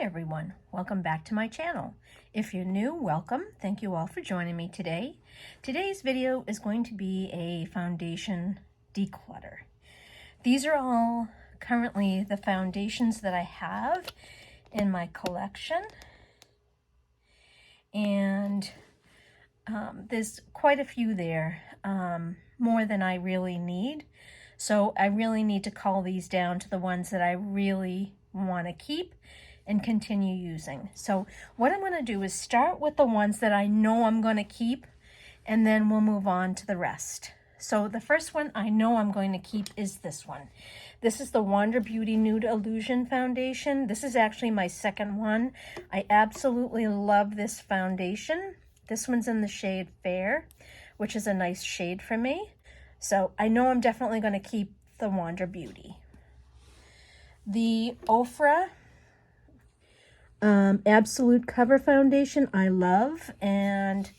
everyone, welcome back to my channel. If you're new, welcome. Thank you all for joining me today. Today's video is going to be a foundation declutter. These are all currently the foundations that I have in my collection, and there's quite a few there, more than I really need. So I really need to cull these down to the ones that I really want to keep and continue using. So what I'm going to do is start with the ones that I know I'm going to keep, and then we'll move on to the rest. So the first one I know I'm going to keep is this one. This is the Wander Beauty Nude Illusion Foundation. This is actually my second one. I absolutely love this foundation. This one's in the shade Fair, which is a nice shade for me. So I know I'm definitely going to keep the Wander Beauty. The Ofra Absolute Cover Foundation I love, and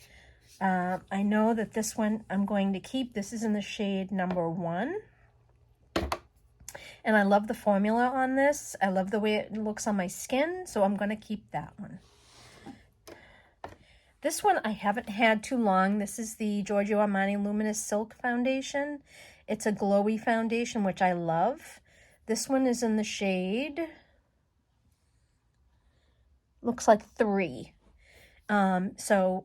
I know that this one I'm going to keep. This is in the shade number 1. And I love the formula on this. I love the way it looks on my skin, so I'm going to keep that one. This one I haven't had too long. This is the Giorgio Armani Luminous Silk Foundation. It's a glowy foundation, which I love. This one is in the shade, looks like 3. So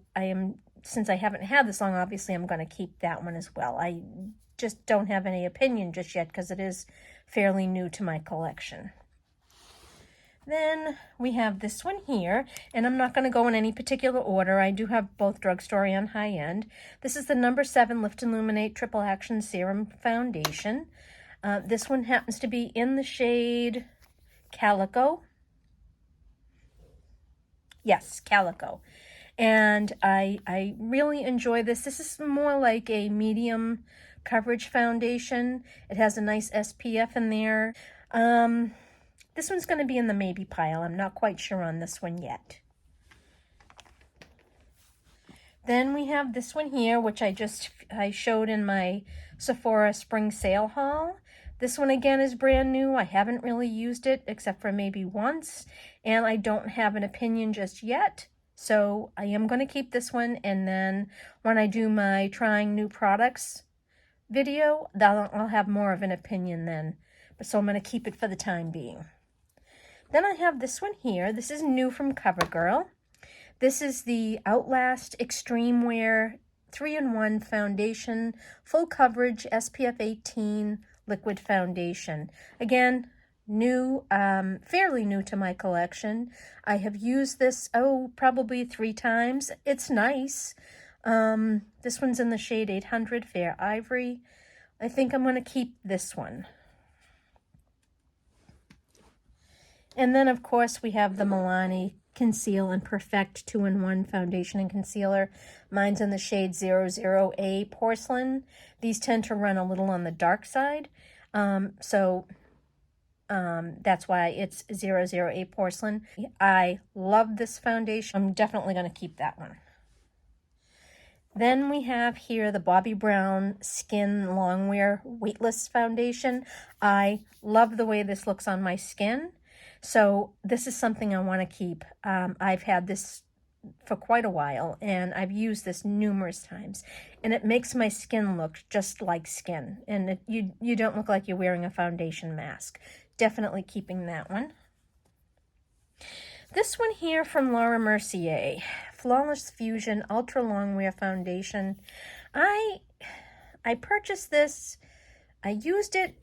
since I haven't had this long, obviously I'm going to keep that one as well. I just don't have any opinion just yet because it is fairly new to my collection. Then we have this one here, and I'm not going to go in any particular order. I do have both drugstore and high-end. This is the number 7 Lift Illuminate Triple Action Serum Foundation. This one happens to be in the shade Calico. Yes, Calico. And I really enjoy this. This is more like a medium coverage foundation. It has a nice SPF in there. This one's going to be in the maybe pile. I'm not quite sure on this one yet. Then we have this one here, which I showed in my Sephora spring sale haul. This one again is brand new. I haven't really used it except for maybe once, and I don't have an opinion just yet. So I am going to keep this one, and then when I do my trying new products video, I'll have more of an opinion then. So I'm going to keep it for the time being. Then I have this one here. This is new from CoverGirl. This is the Outlast Extreme Wear 3-in-1 Foundation Full Coverage SPF 18 Liquid Foundation. Again, new, fairly new to my collection. I have used this, probably 3 times. It's nice. This one's in the shade 800 Fair Ivory. I think I'm going to keep this one. And then, of course, we have the Milani Conceal and Perfect 2-in-1 Foundation and Concealer. Mine's in the shade 00A Porcelain. These tend to run a little on the dark side. That's why it's 00A Porcelain. I love this foundation. I'm definitely going to keep that one. Then we have here the Bobbi Brown Skin Longwear Weightless Foundation. I love the way this looks on my skin. So this is something I want to keep. I've had this for quite a while, and I've used this numerous times, and it makes my skin look just like skin, and you don't look like you're wearing a foundation mask. Definitely keeping that one. This one here from Laura Mercier, Flawless Fusion Ultra Longwear Foundation. I purchased this. I used it,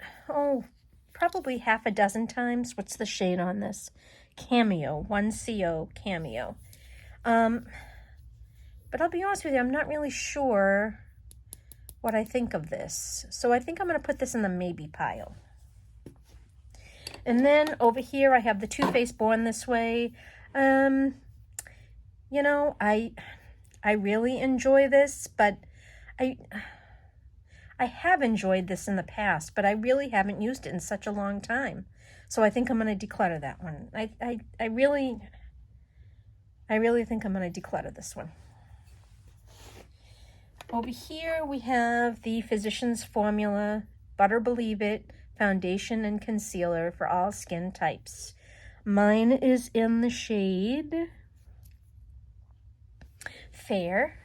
probably half a dozen times. What's the shade on this? Cameo, 1CO Cameo. But I'll be honest with you, I'm not really sure what I think of this. So I think I'm going to put this in the maybe pile. And then over here I have the Too Faced Born This Way. You know, I really enjoy this, but I have enjoyed this in the past, but I really haven't used it in such a long time. So I think I'm going to declutter that one. I really think I'm going to declutter this one. Over here we have the Physicians Formula Butter Believe It Foundation and Concealer for all skin types. Mine is in the shade Fair.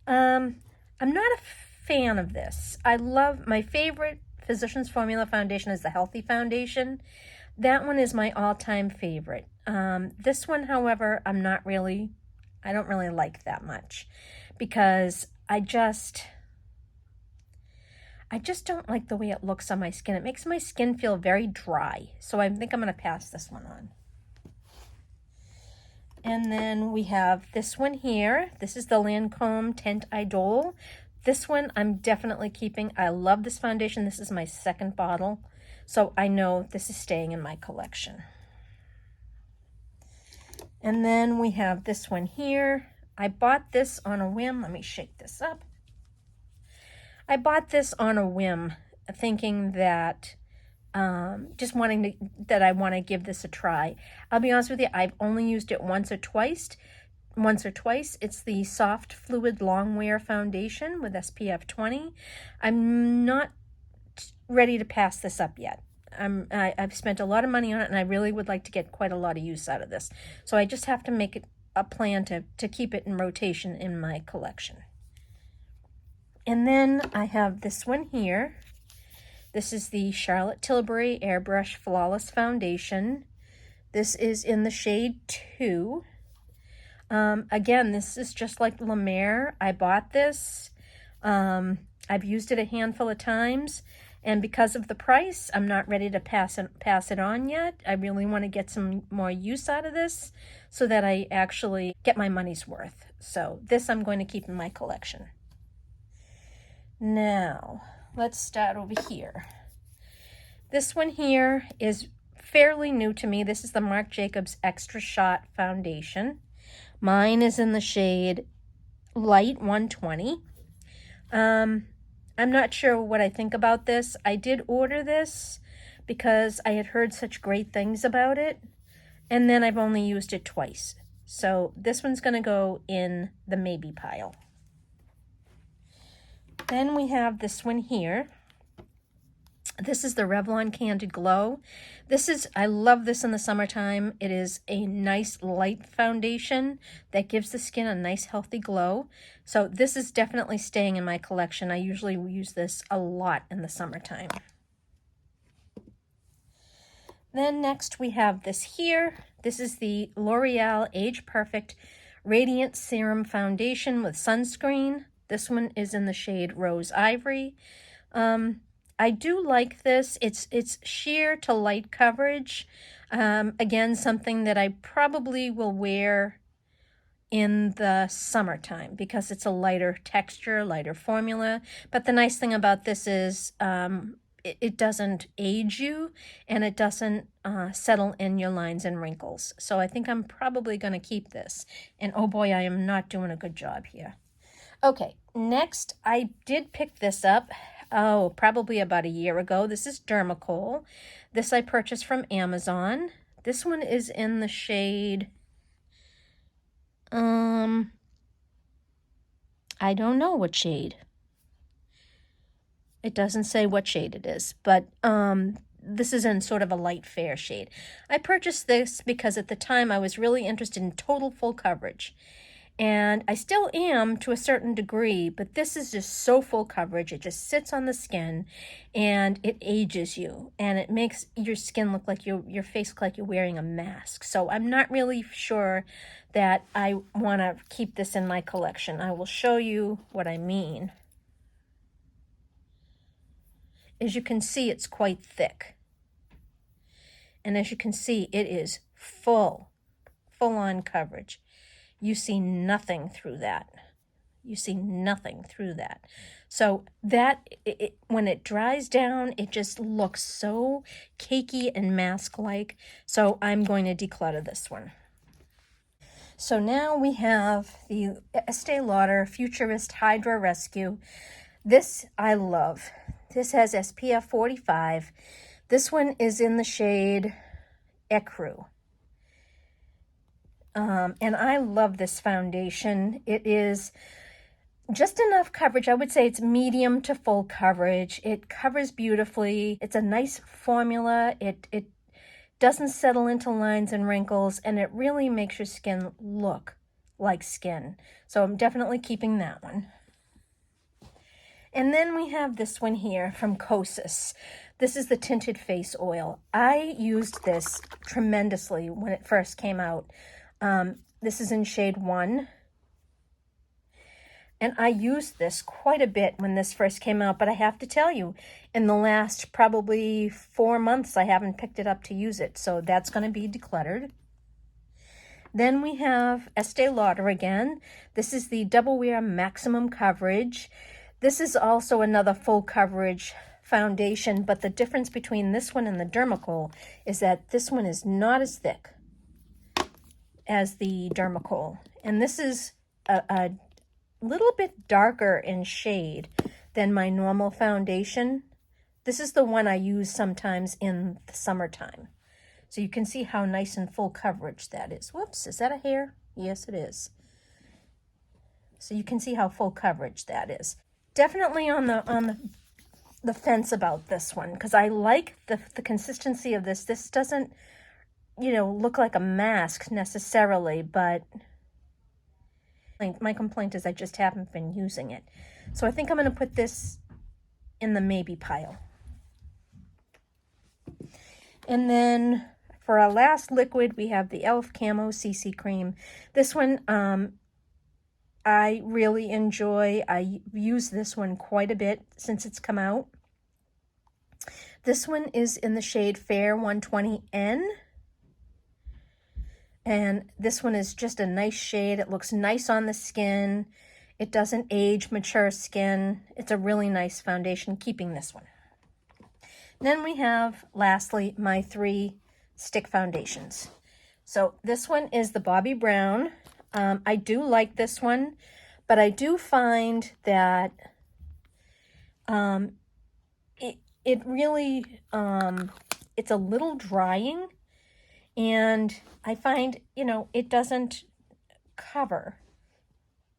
I'm not a fan of this. I love, my favorite Physicians Formula foundation is the Healthy Foundation. That one is my all-time favorite. This one, however, I don't really like that much because I just don't like the way it looks on my skin. It makes my skin feel very dry. So I think I'm going to pass this one on. And then we have this one here. This is the Lancome Teint Idole. This one I'm definitely keeping. I love this foundation. This is my second bottle. So I know this is staying in my collection. And then we have this one here. I bought this on a whim. Let me shake this up. I bought this on a whim, thinking that that I want to give this a try. I'll be honest with you, I've only used it once or twice. It's the Soft Fluid Longwear Foundation with SPF 20. I'm not ready to pass this up yet. I've spent a lot of money on it, and I really would like to get quite a lot of use out of this. So I just have to make it a plan to keep it in rotation in my collection. And then I have this one here. This is the Charlotte Tilbury Airbrush Flawless Foundation. This is in the shade 2. Again, this is just like La Mer. I bought this. I've used it a handful of times, and because of the price, I'm not ready to pass it on yet. I really want to get some more use out of this so that I actually get my money's worth. So this I'm going to keep in my collection. Now, let's start over here. This one here is fairly new to me. This is the Marc Jacobs Extra Shot Foundation. Mine is in the shade Light 120. I'm not sure what I think about this. I did order this because I had heard such great things about it, and then I've only used it twice. So this one's going to go in the maybe pile. Then we have this one here. This is the Revlon Candid Glow. I love this in the summertime. It is a nice light foundation that gives the skin a nice healthy glow. So this is definitely staying in my collection. I usually use this a lot in the summertime. Then next we have this here. This is the L'Oreal Age Perfect Radiant Serum Foundation with sunscreen. This one is in the shade Rose Ivory. I do like this. It's sheer to light coverage. Again, something that I probably will wear in the summertime because it's a lighter texture, lighter formula. But the nice thing about this is it doesn't age you, and it doesn't settle in your lines and wrinkles. So I think I'm probably going to keep this. And oh boy, I am not doing a good job here. Okay, next I did pick this up, probably about a year ago. This is Dermacol. This I purchased from Amazon. This one is in the shade, I don't know what shade. It doesn't say what shade it is, but this is in sort of a light fair shade. I purchased this because at the time I was really interested in total full coverage. And I still am to a certain degree, but this is just so full coverage. It just sits on the skin and it ages you, and it makes your skin look like your face look like you're wearing a mask. So I'm not really sure that I want to keep this in my collection. I will show you what I mean. As you can see, it's quite thick. And as you can see, it is full on coverage. You see nothing through that. You see nothing through that. So that, when it dries down, it just looks so cakey and mask-like. So I'm going to declutter this one. So now we have the Estee Lauder Futurist Hydra Rescue. This I love. This has SPF 45. This one is in the shade Ecru. And I love this foundation. It is just enough coverage. I would say it's medium to full coverage. It covers beautifully. It's a nice formula. It doesn't settle into lines and wrinkles, and it really makes your skin look like skin. So I'm definitely keeping that one. And then we have this one here from Kosas. This is the Tinted Face Oil. I used this tremendously when it first came out. This is in shade 1. And I used this quite a bit when this first came out, but I have to tell you, in the last probably 4 months, I haven't picked it up to use it. So that's going to be decluttered. Then we have Estee Lauder again. This is the Double Wear Maximum Coverage. This is also another full coverage foundation, but the difference between this one and the Dermacol is that this one is not as thick as the Dermacol. And this is a little bit darker in shade than my normal foundation. This is the one I use sometimes in the summertime. So you can see how nice and full coverage that is. Whoops, is that a hair? Yes, it is. So you can see how full coverage that is. Definitely on the fence about this one, because I like the consistency of this. This doesn't, look like a mask necessarily, but my complaint is I just haven't been using it. So I think I'm going to put this in the maybe pile. And then for our last liquid, we have the e.l.f. Camo CC Cream. This one I really enjoy. I use this one quite a bit since it's come out. This one is in the shade Fair 120N. And this one is just a nice shade. It looks nice on the skin. It doesn't age mature skin. It's a really nice foundation, keeping this one. Then we have, lastly, my 3 stick foundations. So this one is the Bobbi Brown. I do like this one, but I do find that it really, it's a little drying, and I find, it doesn't cover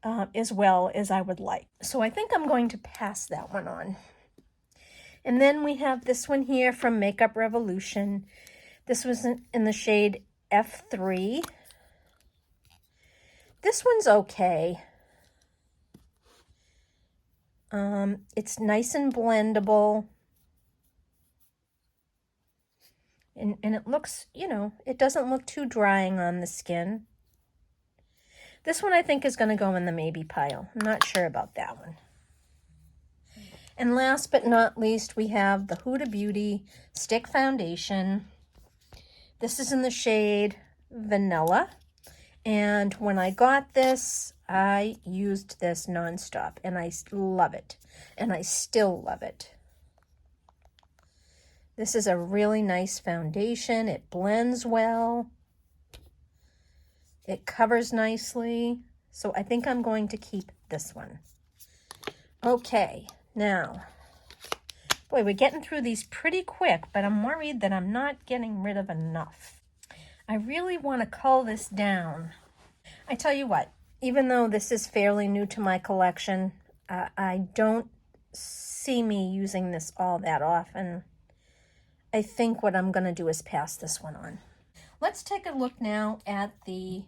as well as I would like. So I think I'm going to pass that one on. And then we have this one here from Makeup Revolution. This was in the shade F3. This one's okay. It's nice and blendable. And it looks, it doesn't look too drying on the skin. This one I think is going to go in the maybe pile. I'm not sure about that one. And last but not least, we have the Huda Beauty Stick Foundation. This is in the shade Vanilla. And when I got this, I used this nonstop, and I love it. And I still love it. This is a really nice foundation. It blends well. It covers nicely. So I think I'm going to keep this one. Okay, now, boy, we're getting through these pretty quick, but I'm worried that I'm not getting rid of enough. I really want to cull this down. I tell you what, even though this is fairly new to my collection, I don't see me using this all that often. I think what I'm going to do is pass this one on. Let's take a look now at the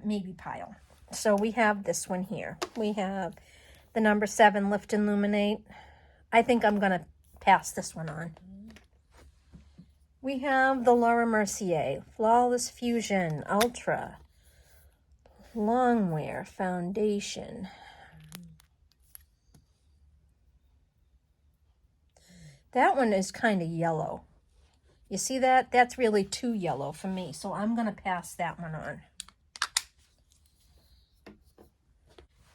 maybe pile. So we have this one here. We have the number 7 Lift and Illuminate. I think I'm going to pass this one on. We have the Laura Mercier Flawless Fusion Ultra Longwear Foundation. That one is kind of yellow. You see that? That's really too yellow for me, so I'm going to pass that one on.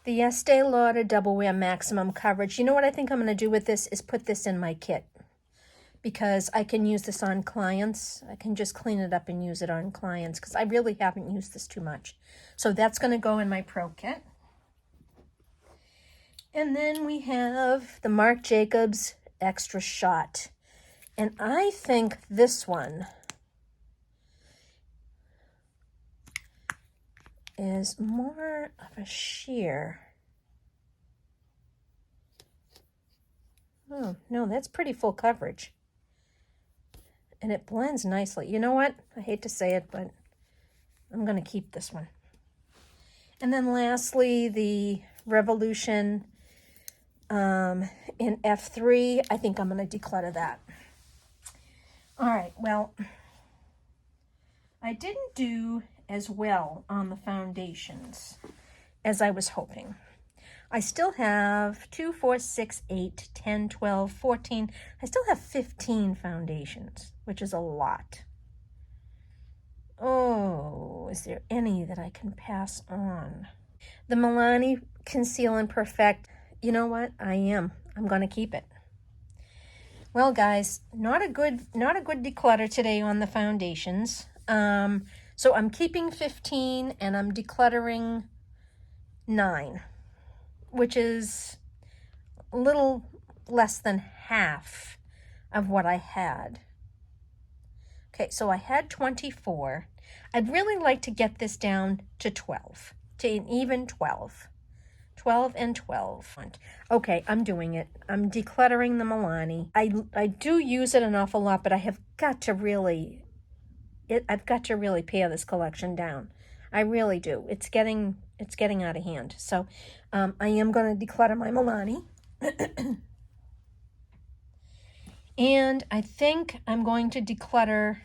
The Estee Lauder Double Wear Maximum Coverage. You know what I think I'm going to do with this is put this in my kit, because I can use this on clients. I can just clean it up and use it on clients, because I really haven't used this too much. So that's going to go in my Pro Kit. And then we have the Marc Jacobs Extra Shot. And I think this one is more of a sheer. Oh, no, that's pretty full coverage. And it blends nicely. You know what? I hate to say it, but I'm going to keep this one. And then lastly, the Revolution in F3. I think I'm going to declutter that. All right, well, I didn't do as well on the foundations as I was hoping. I still have 2, 4, 6, 8, 10, 12, 14. I still have 15 foundations, which is a lot. Oh, is there any that I can pass on? The Milani Conceal and Perfect. You know what? I'm going to keep it. Well, guys, not a good declutter today on the foundations. So I'm keeping 15 and I'm decluttering 9, which is a little less than half of what I had. Okay, so I had 24. I'd really like to get this down to 12, to an even 12. 12 and 12. Okay, I'm doing it. I'm decluttering the Milani. I do use it an awful lot, but I have got to really, I've got to really pare this collection down. I really do. It's getting out of hand. So I am going to declutter my Milani. And I think I'm going to declutter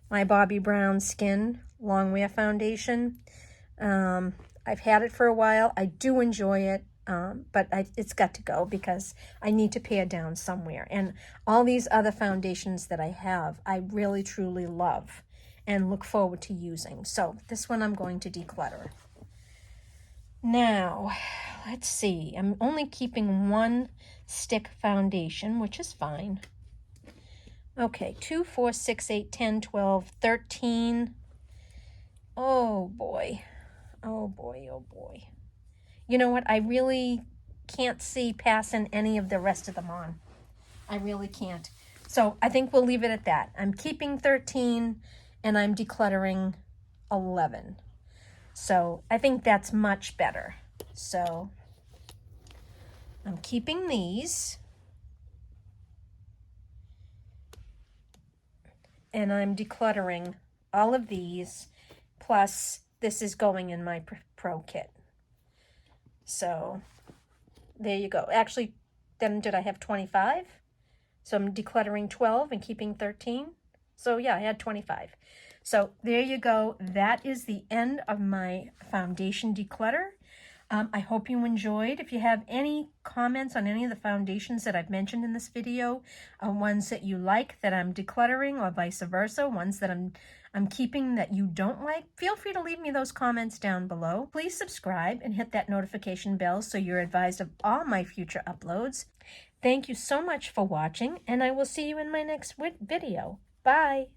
my Bobbi Brown Skin Longwear Foundation. I've had it for a while. I do enjoy it, but it's got to go because I need to pare down somewhere. And all these other foundations that I have, I really, truly love and look forward to using. So this one I'm going to declutter. Now, let's see. I'm only keeping 1 stick foundation, which is fine. Okay, 2, 4, 6, 8, 10, 12, 13. Oh, boy. Oh, boy, oh, boy. You know what? I really can't see passing any of the rest of them on. I really can't. So I think we'll leave it at that. I'm keeping 13, and I'm decluttering 11. So I think that's much better. So I'm keeping these. And I'm decluttering all of these, plus this is going in my pro kit. So there you go. Actually, then did I have 25? So I'm decluttering 12 and keeping 13. So yeah, I had 25. So there you go. That is the end of my foundation declutter. I hope you enjoyed. If you have any comments on any of the foundations that I've mentioned in this video, ones that you like that I'm decluttering or vice versa, ones that I'm keeping that you don't like, feel free to leave me those comments down below. Please subscribe and hit that notification bell so you're advised of all my future uploads. Thank you so much for watching, and I will see you in my next video. Bye!